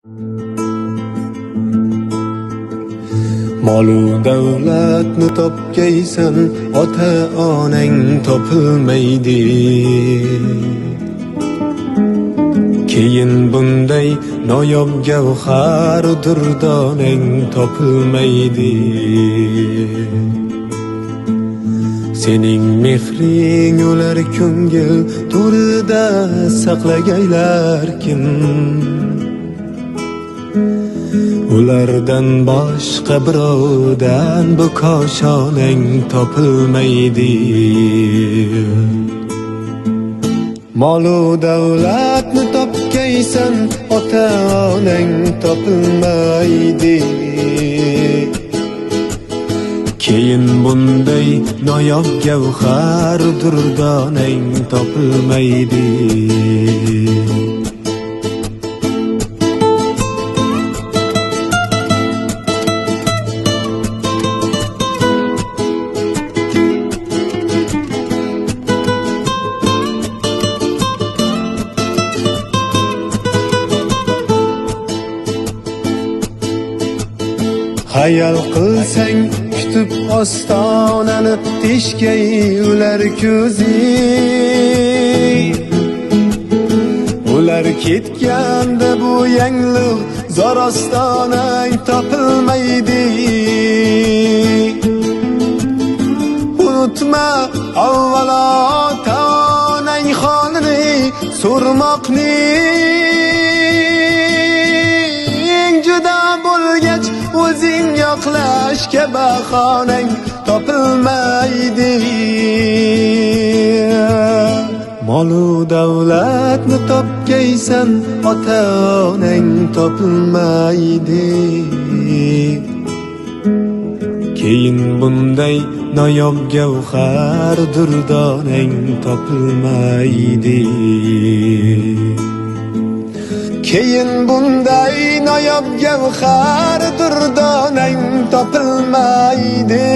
Molu davlatni topgaysan, ota-onang topilmaydi. Keyin bunday noyob gavhar durdonang topilmaydi. Sening mehring ular ko'ngil to'rida saqlagaylar kim? Ulardan boshqa birovdan bu koshonang topilmaydi. Molu davlatni topgaysan, ota-onang topilmaydi. Keyin bunday noyob gavhar durdonang topilmaydi. Hayal qilsang kutib ostonani, teshgay ular ko'zi. Ular ketganda bu yangliq zor ostonang topilmaydi. Unutma avvalo ota-onang holini so'rmoqning, juda bo'lgach o'zing yoqlashga bahonang topilmaydi. Molu davlatni topgaysan, ota-onang topilmaydi. Keyin bunday noyob gavhar durdonang topilmaydi. Keyin bunday noyob gavhar durdonang topilmaydi.